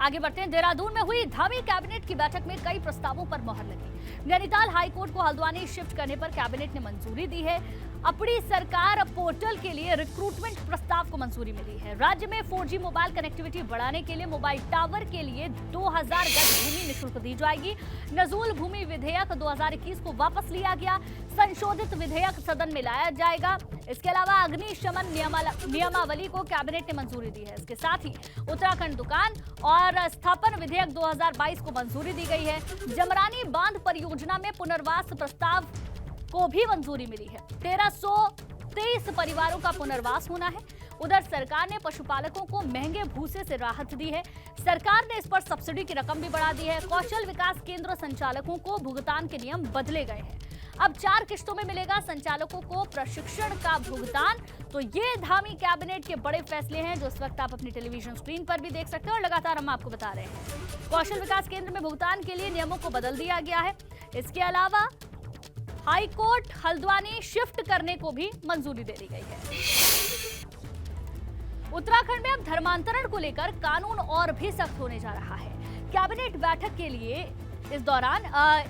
आगे बढ़ते हैं। देहरादून में हुई धामी कैबिनेट की बैठक में कई प्रस्तावों पर मोहर लगी। नैनीताल हाईकोर्ट को हल्द्वानी शिफ्ट करने पर कैबिनेट ने मंजूरी दी है। अपनी सरकार पोर्टल के लिए रिक्रूटमेंट प्रस्ताव को मंजूरी मिली है। राज्य में 4G मोबाइल कनेक्टिविटी बढ़ाने के लिए मोबाइल टावर के लिए 2000 गज भूमि निःशुल्क दी जाएगी। नजूल भूमि विधेयक 2021 को वापस लिया गया। संशोधित विधेयक सदन में लाया जाएगा। इसके अलावा अग्निशमन नियमावली को कैबिनेट ने मंजूरी दी है। इसके साथ ही उत्तराखंड दुकान और स्थापन विधेयक 2022 को मंजूरी दी गई है। जमरानी बांध परियोजना में पुनर्वास प्रस्ताव को भी मंजूरी मिली है। 1323 परिवारों का पुनर्वास होना है। उधर सरकार ने पशुपालकों को महंगे भूसे से राहत दी है। सरकार ने इस पर सब्सिडी की रकम भी बढ़ा दी है। कौशल विकास केंद्र संचालकों को भुगतान के नियम बदले गए हैं। अब 4 किस्तों में मिलेगा संचालकों को प्रशिक्षण का भुगतान। तो ये धामी कैबिनेट के बड़े फैसले हैं जो इस वक्त आप अपनी टेलीविजन स्क्रीन पर भी देख सकते हैं और लगातार हम आपको बता रहे हैं। कौशल विकास केंद्र में भुगतान के लिए नियमों को बदल दिया गया है। इसके अलावा हाईकोर्ट हल्द्वानी शिफ्ट करने को भी मंजूरी दे दी गई है। उत्तराखंड में अब धर्मांतरण को लेकर कानून और भी सख्त होने जा रहा है। कैबिनेट बैठक के लिए इस दौरान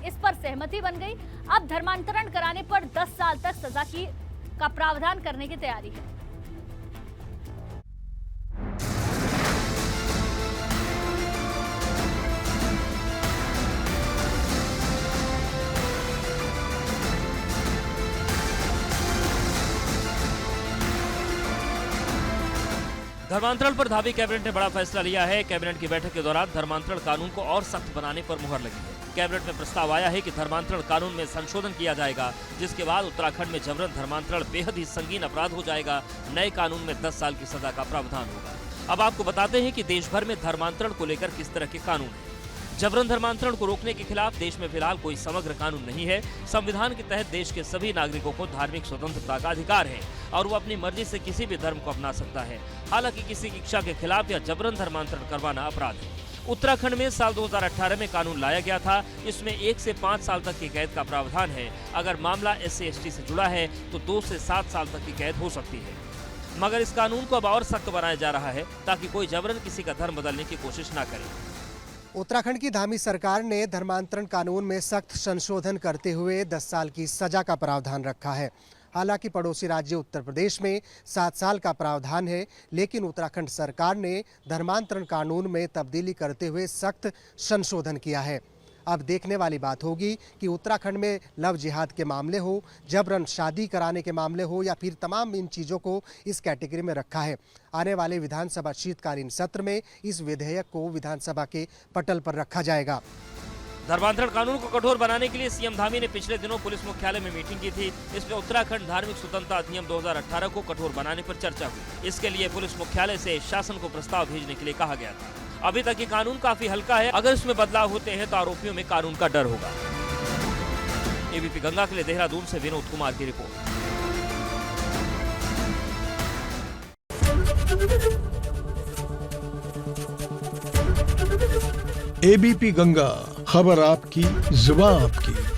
इस पर सहमति बन गई। अब धर्मांतरण कराने पर 10 साल तक सजा का प्रावधान करने की तैयारी है। धर्मांतरण पर धामी कैबिनेट ने बड़ा फैसला लिया है। कैबिनेट की बैठक के दौरान धर्मांतरण कानून को और सख्त बनाने पर मुहर लगी है। कैबिनेट में प्रस्ताव आया है कि धर्मांतरण कानून में संशोधन किया जाएगा, जिसके बाद उत्तराखंड में जबरन धर्मांतरण बेहद ही संगीन अपराध हो जाएगा। नए कानून में 10 साल की सजा का प्रावधान होगा। अब आपको बताते हैं कि देश भर में धर्मांतरण को लेकर किस तरह के कानून हैं। जबरन धर्मांतरण को रोकने के खिलाफ देश में फिलहाल कोई समग्र कानून नहीं है। संविधान के तहत देश के सभी नागरिकों को धार्मिक स्वतंत्रता का अधिकार है और वो अपनी मर्जी से किसी भी धर्म को अपना सकता है। हालांकि किसी की इच्छा के खिलाफ या जबरन धर्मांतरण करवाना अपराध है। उत्तराखंड में साल 2018 में कानून लाया गया था। इसमें 1 से 5 साल तक की कैद का प्रावधान है। अगर मामला SC/ST से जुड़ा है तो 2 से 7 साल तक की कैद हो सकती है। मगर इस कानून को अब और सख्त बनाया जा रहा है ताकि कोई जबरन किसी का धर्म बदलने की कोशिश न करे। उत्तराखंड की धामी सरकार ने धर्मांतरण कानून में सख्त संशोधन करते हुए 10 साल की सजा का प्रावधान रखा है। हालांकि पड़ोसी राज्य उत्तर प्रदेश में 7 साल का प्रावधान है, लेकिन उत्तराखंड सरकार ने धर्मांतरण कानून में तब्दीली करते हुए सख्त संशोधन किया है। अब देखने वाली बात होगी कि उत्तराखंड में लव जिहाद के मामले हो, जबरन शादी कराने के मामले हो या फिर तमाम इन चीज़ों को इस कैटेगरी में रखा है। आने वाले विधानसभा शीतकालीन सत्र में इस विधेयक को विधानसभा के पटल पर रखा जाएगा। धर्मांतरण कानून को कठोर बनाने के लिए सीएम धामी ने पिछले दिनों पुलिस मुख्यालय में मीटिंग की थी। इसमें उत्तराखंड धार्मिक स्वतंत्रता अधिनियम 2018 को कठोर बनाने पर चर्चा हुई। इसके लिए पुलिस मुख्यालय से शासन को प्रस्ताव भेजने के लिए कहा गया था। अभी तक ये कानून काफी हल्का है। अगर इसमें बदलाव होते हैं तो आरोपियों में कानून का डर होगा। एबीपी गंगा के लिए देहरादून से विनोद कुमार की रिपोर्ट। एबीपी गंगा, खबर आपकी, जुबान आपकी।